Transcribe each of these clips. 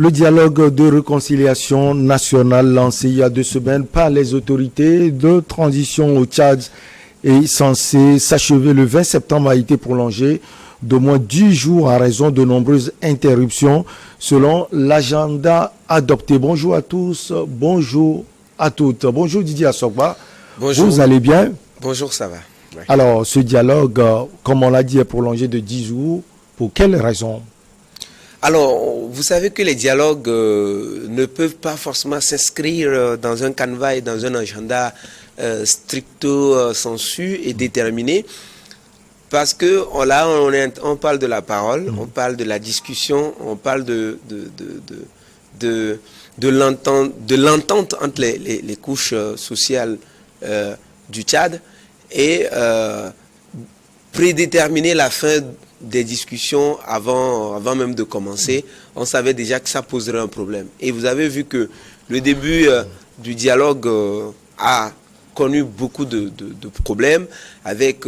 Le dialogue de réconciliation nationale lancé il y a 2 semaines par les autorités de transition au Tchad est censé s'achever le 20 septembre a été prolongé d'au moins 10 jours à raison de nombreuses interruptions selon l'agenda adopté. Bonjour à tous, bonjour à toutes. Bonjour Didier Assogba. Bonjour. Vous allez bien? Bonjour, ça va. Ouais. Alors, ce dialogue, comme on l'a dit, est prolongé de 10 jours. Pour quelles raisons? Alors, vous savez que les dialogues ne peuvent pas forcément s'inscrire dans un canevas et dans un agenda stricto sensu et déterminé. Parce que là, on parle de la parole, on parle de la discussion, on parle de l'entente entre les couches sociales du Tchad et prédéterminer la fin des discussions avant même de commencer. On savait déjà que ça poserait un problème. Et vous avez vu que le début du dialogue a connu beaucoup de problèmes avec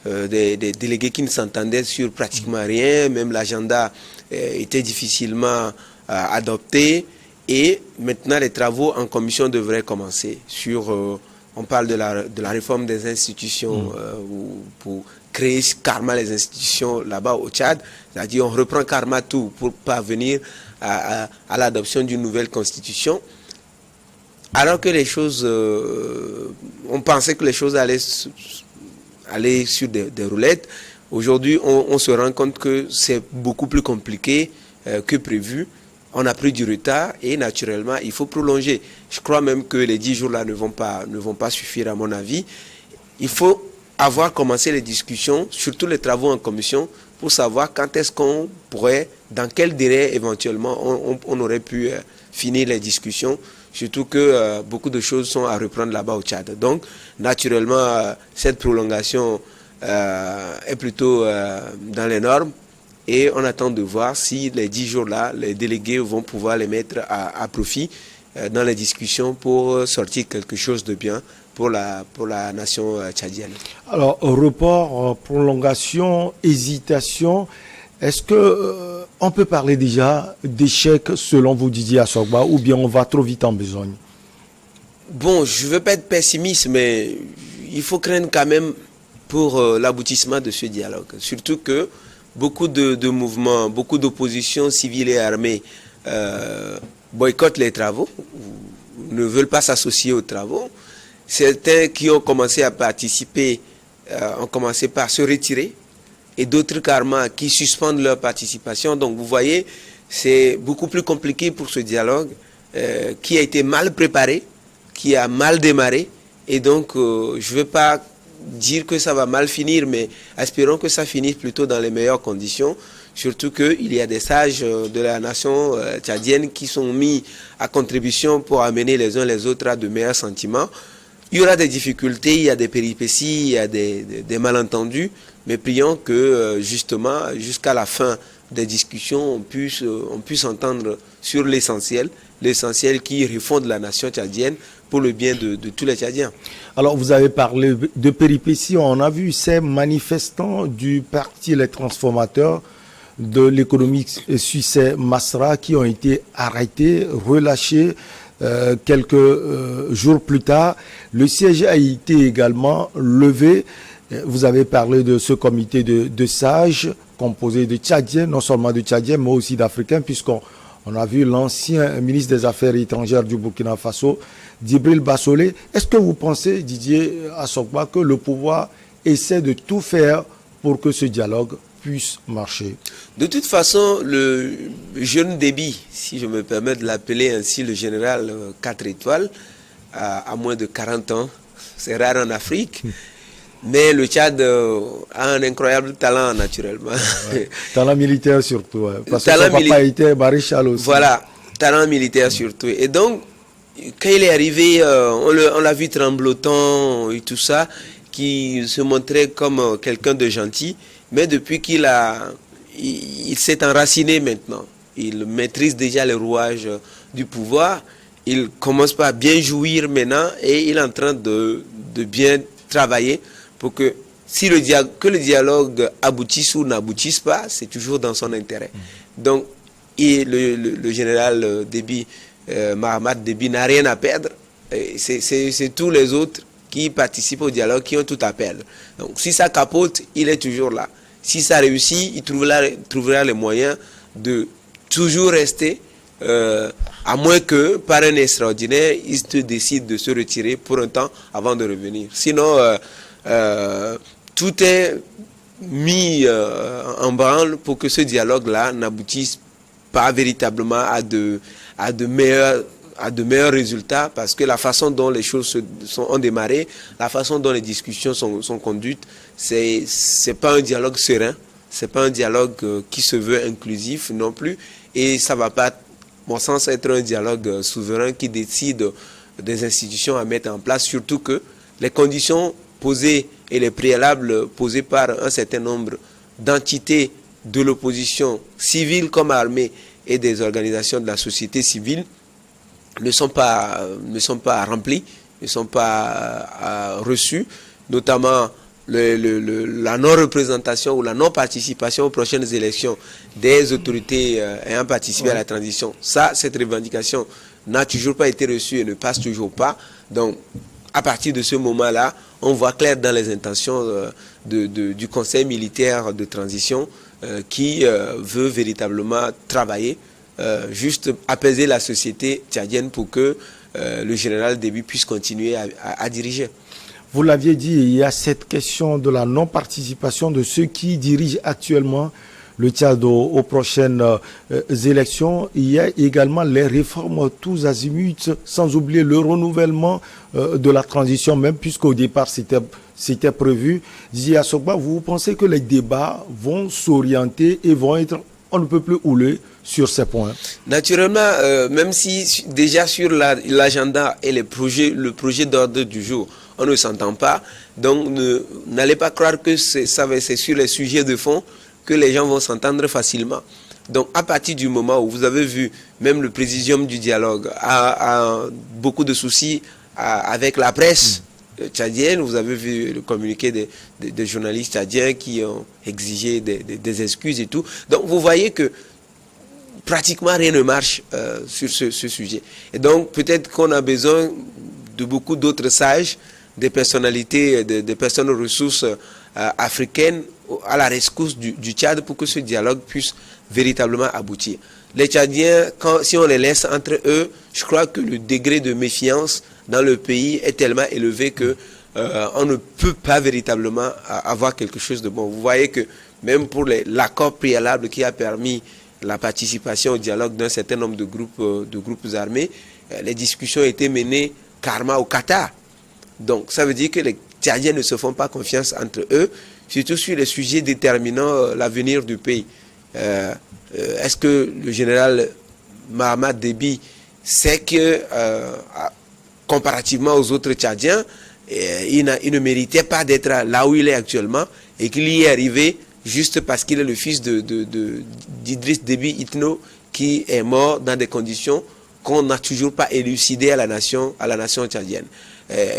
des délégués qui ne s'entendaient sur pratiquement rien. Même l'agenda était difficilement adopté. Et maintenant, les travaux en commission devraient commencer sur... on parle de la réforme des institutions pour créer carrément les institutions là-bas au Tchad. C'est-à-dire on reprend carrément tout pour parvenir à l'adoption d'une nouvelle constitution. Alors que les choses... on pensait que les choses allaient sur des roulettes. Aujourd'hui, on se rend compte que c'est beaucoup plus compliqué que prévu. On a pris du retard et naturellement, il faut prolonger. Je crois même que les 10 jours-là ne vont pas suffire à mon avis. Il faut avoir commencé les discussions, surtout les travaux en commission, pour savoir quand est-ce qu'on pourrait, dans quel délai éventuellement, on aurait pu finir les discussions. Surtout que beaucoup de choses sont à reprendre là-bas au Tchad. Donc, naturellement, cette prolongation est plutôt dans les normes. Et on attend de voir si les 10 jours-là, les délégués vont pouvoir les mettre à profit dans les discussions pour sortir quelque chose de bien pour la nation tchadienne. Alors, report, prolongation, hésitation, est-ce que on peut parler déjà d'échec selon vous, Didier Assogba, ou bien on va trop vite en besogne? Bon, je ne veux pas être pessimiste, mais il faut craindre quand même pour l'aboutissement de ce dialogue. Surtout que beaucoup de mouvements, beaucoup d'oppositions civiles et armées boycottent les travaux, ne veulent pas s'associer aux travaux. Certains qui ont commencé à participer ont commencé par se retirer et d'autres carrément qui suspendent leur participation. Donc vous voyez, c'est beaucoup plus compliqué pour ce dialogue qui a été mal préparé, qui a mal démarré. Et donc je ne veux pas dire que ça va mal finir, mais espérons que ça finisse plutôt dans les meilleures conditions. Surtout qu'il y a des sages de la nation tchadienne qui sont mis à contribution pour amener les uns les autres à de meilleurs sentiments. Il y aura des difficultés, il y a des péripéties, il y a des malentendus, mais prions que justement, jusqu'à la fin des discussions, on puisse entendre sur l'essentiel qui refonde la nation tchadienne pour le bien de tous les Tchadiens. Alors, vous avez parlé de péripéties. On a vu ces manifestants du parti Les Transformateurs de l'économie suisse Masra qui ont été arrêtés, relâchés quelques jours plus tard. Le siège a été également levé. Vous avez parlé de ce comité de sages composé de Tchadiens, non seulement de Tchadiens, mais aussi d'Africains, puisqu'on a vu l'ancien ministre des Affaires étrangères du Burkina Faso, Djibril Bassolé. Est-ce que vous pensez, Didier Assogba, que le pouvoir essaie de tout faire pour que ce dialogue puisse marcher? De toute façon, le jeune Déby, si je me permets de l'appeler ainsi, le général 4 étoiles, à moins de 40 ans, c'est rare en Afrique, mais le Tchad a un incroyable talent naturellement. Ouais. Talent militaire surtout, hein, parce que son papa était maréchal aussi. Voilà, talent militaire surtout. Et donc, quand il est arrivé, on l'a vu tremblotant et tout ça, qui se montrait comme quelqu'un de gentil, mais depuis qu'il s'est enraciné maintenant, il maîtrise déjà les rouages du pouvoir, il commence par bien jouir maintenant et il est en train de bien travailler pour que le dialogue aboutisse ou n'aboutisse pas, c'est toujours dans son intérêt. Donc, et le général Déby, Mahamat Déby n'a rien à perdre. C'est tous les autres qui participent au dialogue qui ont tout à perdre. Donc si ça capote, il est toujours là. Si ça réussit, il trouvera les moyens de toujours rester, à moins que, par un extraordinaire, il se décide de se retirer pour un temps avant de revenir. Sinon, tout est mis en branle pour que ce dialogue-là n'aboutisse pas véritablement à de meilleurs résultats, parce que la façon dont les choses ont démarré, la façon dont les discussions sont conduites, c'est pas un dialogue serein, c'est pas un dialogue qui se veut inclusif non plus, et ça va pas, mon sens, être un dialogue souverain qui décide des institutions à mettre en place, surtout que les conditions posées et les préalables posés par un certain nombre d'entités de l'opposition civile comme armée et des organisations de la société civile ne sont pas remplis, ne sont pas reçus, notamment la non-représentation ou la non-participation aux prochaines élections des autorités ayant participé à la transition. Ça, cette revendication n'a toujours pas été reçue et ne passe toujours pas. Donc, à partir de ce moment-là, on voit clair dans les intentions du Conseil militaire de transition qui veut véritablement travailler, juste apaiser la société tchadienne pour que le général Déby puisse continuer à diriger. Vous l'aviez dit, il y a cette question de la non-participation de ceux qui dirigent actuellement le Tchad aux prochaines élections. Il y a également les réformes tous azimuts, sans oublier le renouvellement de la transition, même puisqu'au départ c'était prévu. Zia Sokba, vous pensez que les débats vont s'orienter et vont être on ne peut plus houleux sur ces points? Naturellement, même si déjà sur l'agenda et le projet d'ordre du jour, on ne s'entend pas, donc n'allez pas croire que c'est sur les sujets de fond que les gens vont s'entendre facilement. Donc à partir du moment où vous avez vu, même le présidium du dialogue a beaucoup de soucis avec la presse tchadienne, vous avez vu le communiqué des journalistes tchadiens qui ont exigé des excuses et tout. Donc vous voyez que pratiquement rien ne marche sur ce sujet. Et donc peut-être qu'on a besoin de beaucoup d'autres sages, des personnalités, des personnes aux ressources africaines à la rescousse du Tchad pour que ce dialogue puisse véritablement aboutir. Les Tchadiens, si on les laisse entre eux, je crois que le degré de méfiance dans le pays est tellement élevé que on ne peut pas véritablement avoir quelque chose de bon. Vous voyez que même pour l'accord préalable qui a permis la participation au dialogue d'un certain nombre de groupes armés, les discussions ont été menées carrément au Qatar. Donc ça veut dire que les Tchadiens ne se font pas confiance entre eux, surtout sur les sujets déterminant l'avenir du pays. Est-ce que le général Mahamat Déby sait que, comparativement aux autres Tchadiens, il ne méritait pas d'être là où il est actuellement et qu'il y est arrivé juste parce qu'il est le fils d'Idriss Déby Itno qui est mort dans des conditions qu'on n'a toujours pas élucidées à la nation tchadienne.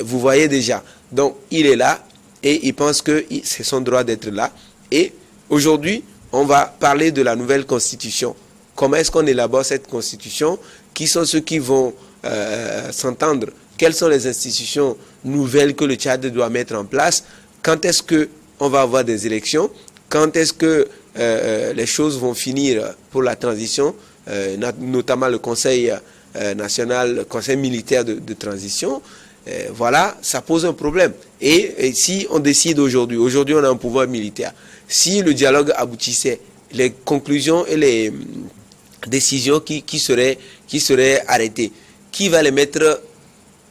Vous voyez déjà, donc il est là et il pense que c'est son droit d'être là. Et aujourd'hui, on va parler de la nouvelle constitution. Comment est-ce qu'on élabore cette constitution? Qui sont ceux qui vont s'entendre? Quelles sont les institutions nouvelles que le Tchad doit mettre en place? Quand est-ce qu'on va avoir des élections? Quand est-ce que les choses vont finir pour la transition, notamment le Conseil national, le Conseil militaire de transition? Voilà, ça pose un problème. Et si on décide aujourd'hui on a un pouvoir militaire, si le dialogue aboutissait, les conclusions et les décisions qui seraient arrêtées, qui va les mettre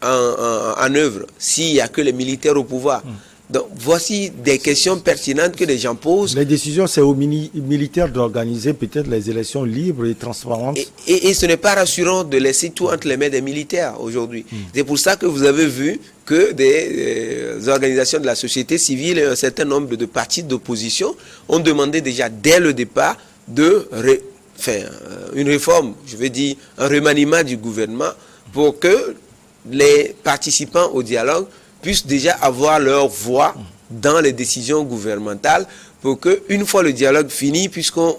en œuvre s'il n'y a que les militaires au pouvoir? Donc voici des questions pertinentes que les gens posent. Les décisions, c'est aux militaires d'organiser peut-être les élections libres et transparentes. Et ce n'est pas rassurant de laisser tout entre les mains des militaires aujourd'hui. C'est pour ça que vous avez vu que des organisations de la société civile et un certain nombre de partis d'opposition ont demandé déjà dès le départ une réforme, je veux dire un remaniement du gouvernement pour que les participants au dialogue puissent déjà avoir leur voix dans les décisions gouvernementales pour que, une fois le dialogue fini, puisqu'on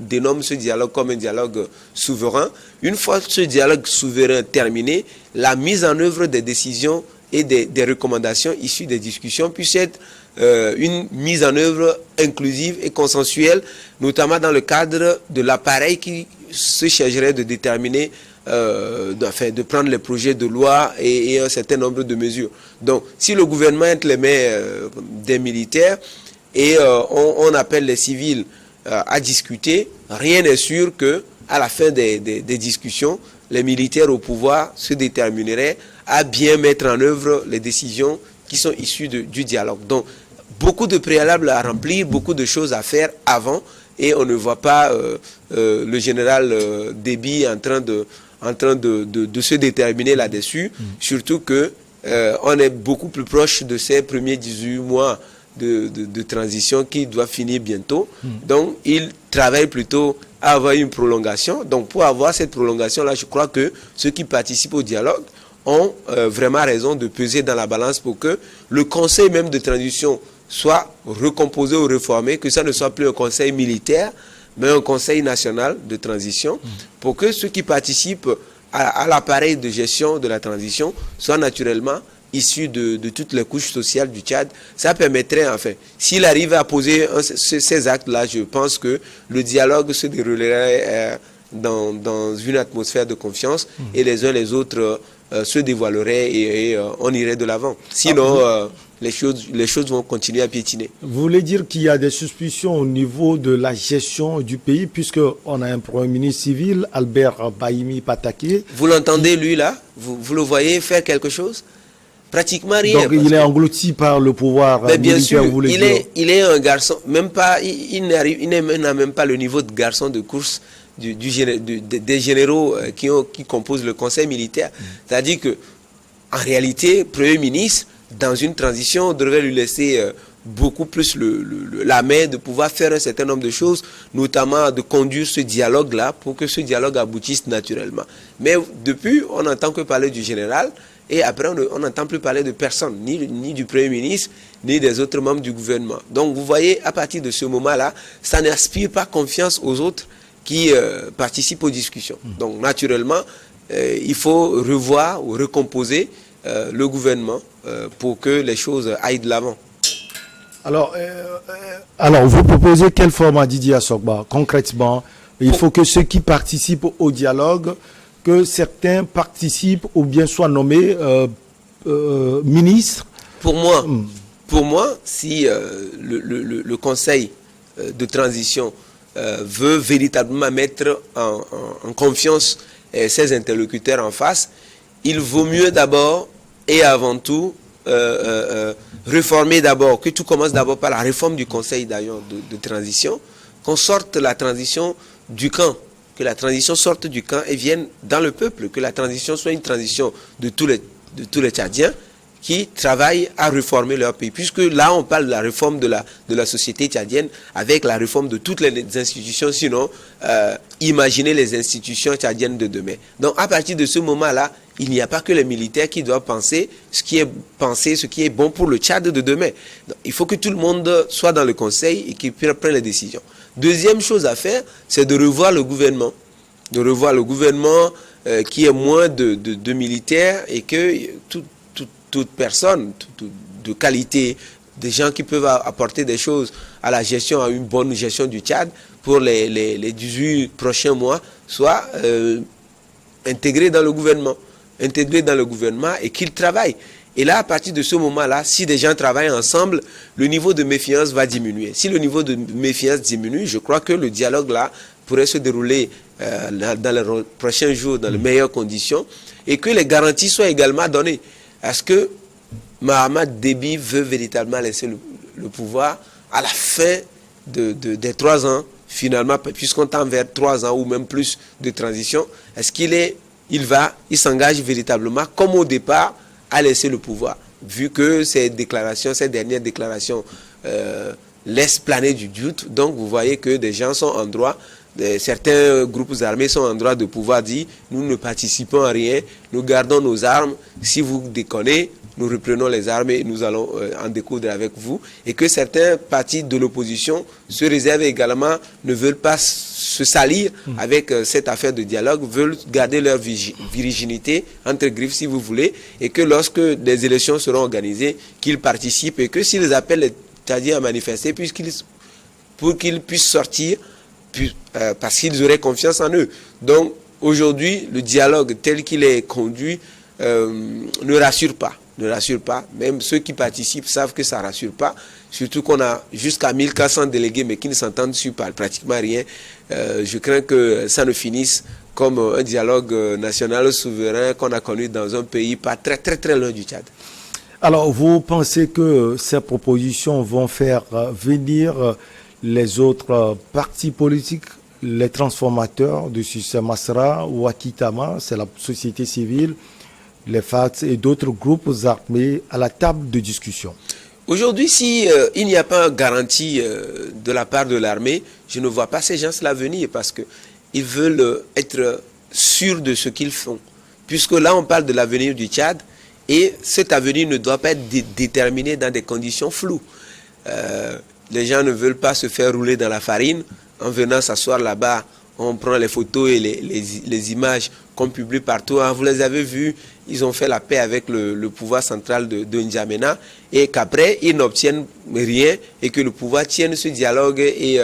dénomme ce dialogue comme un dialogue souverain, une fois ce dialogue souverain terminé, la mise en œuvre des décisions et des recommandations issues des discussions puisse être une mise en œuvre inclusive et consensuelle, notamment dans le cadre de l'appareil qui se chargerait de déterminer, de prendre les projets de loi et un certain nombre de mesures. Donc, si le gouvernement entre les mains des militaires et on appelle les civils à discuter, rien n'est sûr que à la fin des discussions, les militaires au pouvoir se détermineraient à bien mettre en œuvre les décisions qui sont issues du dialogue. Donc, beaucoup de préalables à remplir, beaucoup de choses à faire avant, et on ne voit pas le général Déby en train de se déterminer là-dessus, surtout que on est beaucoup plus proche de ces premiers 18 mois de transition qui doit finir bientôt. Donc, il travaille plutôt à avoir une prolongation. Donc, pour avoir cette prolongation-là, je crois que ceux qui participent au dialogue ont vraiment raison de peser dans la balance pour que le conseil même de transition soit recomposé ou réformé, que ça ne soit plus un conseil militaire, mais un conseil national de transition, pour que ceux qui participent à l'appareil de gestion de la transition soient naturellement issus de toutes les couches sociales du Tchad. Ça permettrait, enfin, s'il arrive à poser ces actes-là, je pense que le dialogue se déroulerait dans une atmosphère de confiance et les uns les autres se dévoileraient et on irait de l'avant. Sinon, les choses vont continuer à piétiner. Vous voulez dire qu'il y a des suspicions au niveau de la gestion du pays, puisqu'on a un Premier ministre civil, Albert Bahimi Pataké. Vous l'entendez, lui, là? Vous le voyez faire quelque chose? Pratiquement rien. Donc il est englouti par le pouvoir mais bien militaire, sûr, vous voulez dire. Il est un garçon, même pas, il n'a même pas le niveau de garçon de course des généraux qui composent le conseil militaire. C'est-à-dire que, en réalité, Premier ministre, dans une transition, on devrait lui laisser beaucoup plus la main de pouvoir faire un certain nombre de choses, notamment de conduire ce dialogue-là pour que ce dialogue aboutisse naturellement. Mais depuis, on n'entend que parler du général et après, on n'entend plus parler de personne, ni du Premier ministre, ni des autres membres du gouvernement. Donc, vous voyez, à partir de ce moment-là, ça n'inspire pas confiance aux autres qui participent aux discussions. Donc, naturellement, il faut revoir ou recomposer le gouvernement pour que les choses aillent de l'avant. Alors, vous proposez quel format, Didier Assogba? Concrètement, il faut que ceux qui participent au dialogue, que certains participent ou bien soient nommés ministres. Pour moi, si le Conseil de transition veut véritablement mettre en confiance ses interlocuteurs en face, il vaut mieux d'abord et avant tout réformer d'abord, que tout commence d'abord par la réforme du Conseil d'ailleurs de transition, qu'on sorte la transition du camp, que la transition sorte du camp et vienne dans le peuple, que la transition soit une transition de tous les Tchadiens qui travaillent à réformer leur pays. Puisque là, on parle de la réforme de la société tchadienne avec la réforme de toutes les institutions, sinon imaginez les institutions tchadiennes de demain. Donc à partir de ce moment-là, il n'y a pas que les militaires qui doivent penser ce qui est bon pour le Tchad de demain. Donc, il faut que tout le monde soit dans le conseil et qu'il prenne les décisions. Deuxième chose à faire, c'est de revoir le gouvernement. De revoir le gouvernement qui est moins de militaires et que toute personne de qualité, des gens qui peuvent apporter des choses à la gestion, à une bonne gestion du Tchad pour les 18 prochains mois, soit intégrés dans le gouvernement. Et qu'ils travaillent. Et là, à partir de ce moment-là, si des gens travaillent ensemble, le niveau de méfiance va diminuer. Si le niveau de méfiance diminue, je crois que le dialogue-là pourrait se dérouler dans les prochains jours dans les meilleures conditions et que les garanties soient également données. Est-ce que Mahamat Déby veut véritablement laisser le pouvoir à la fin des 3 ans, finalement, puisqu'on tend vers 3 ans ou même plus de transition, est-ce il s'engage véritablement, comme au départ, à laisser le pouvoir, vu que ces dernières déclarations laissent planer du doute. Donc vous voyez que des gens sont en droit, certains groupes armés sont en droit de pouvoir dire nous ne participons à rien, nous gardons nos armes, si vous déconnez, nous reprenons les armes et nous allons en découdre avec vous. Et que certains partis de l'opposition se réservent également, ne veulent pas se salir avec cette affaire de dialogue, veulent garder leur virginité, entre griffes si vous voulez, et que lorsque des élections seront organisées, qu'ils participent et que s'ils appellent les Tchadiens à manifester, pour qu'ils puissent sortir, parce qu'ils auraient confiance en eux. Donc aujourd'hui, le dialogue tel qu'il est conduit ne rassure pas. Même ceux qui participent savent que ça ne rassure pas. Surtout qu'on a jusqu'à 1400 délégués, mais qui ne s'entendent sur pratiquement rien. Je crains que ça ne finisse comme un dialogue national souverain qu'on a connu dans un pays pas très très très loin du Tchad. Alors, vous pensez que ces propositions vont faire venir les autres partis politiques, les transformateurs de Sucé Masra ou Akitama, c'est la société civile, les FARC et d'autres groupes armés à la table de discussion? Aujourd'hui, si il n'y a pas une garantie de la part de l'armée, je ne vois pas ces gens-là venir parce qu'ils veulent être sûrs de ce qu'ils font. Puisque là, on parle de l'avenir du Tchad et cet avenir ne doit pas être déterminé dans des conditions floues. Les gens ne veulent pas se faire rouler dans la farine. En venant s'asseoir là-bas, on prend les photos et les images qu'on publie partout. Vous les avez vus, ils ont fait la paix avec le pouvoir central de N'Djamena et qu'après, ils n'obtiennent rien et que le pouvoir tienne ce dialogue et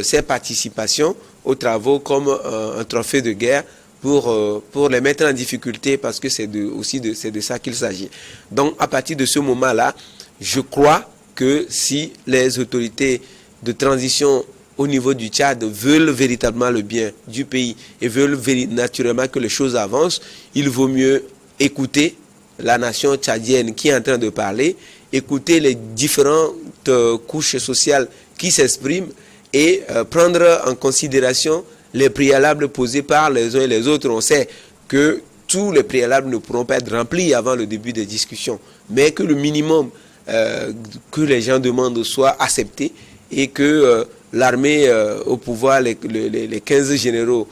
ses participations aux travaux comme un trophée de guerre pour les mettre en difficulté parce que c'est de ça qu'il s'agit. Donc, à partir de ce moment-là, je crois que si les autorités de transition au niveau du Tchad veulent véritablement le bien du pays et veulent naturellement que les choses avancent, il vaut mieux écouter la nation tchadienne qui est en train de parler, écouter les différentes couches sociales qui s'expriment et prendre en considération les préalables posés par les uns et les autres. On sait que tous les préalables ne pourront pas être remplis avant le début des discussions, mais que le minimum que les gens demandent soit accepté et que l'armée au pouvoir, les 15 généraux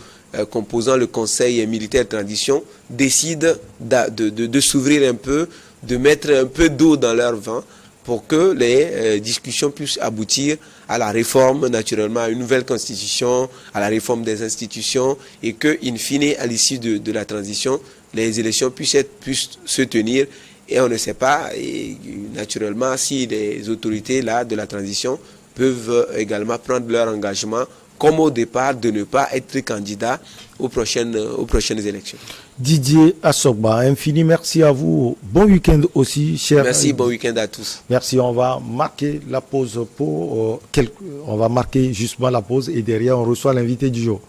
composant le conseil militaire de transition décident de s'ouvrir un peu, de mettre un peu d'eau dans leur vin pour que les discussions puissent aboutir à la réforme, naturellement, à une nouvelle constitution, à la réforme des institutions et que, in fine, à l'issue de la transition, les élections puissent se tenir. Et on ne sait pas, et naturellement, si les autorités là, de la transition peuvent également prendre leur engagement, comme au départ, de ne pas être candidat aux prochaines élections. Didier Assogba, infini merci à vous. Bon week-end aussi, cher. Merci, bon week-end à tous. Merci, on va marquer la pause on va marquer justement la pause et derrière on reçoit l'invité du jour.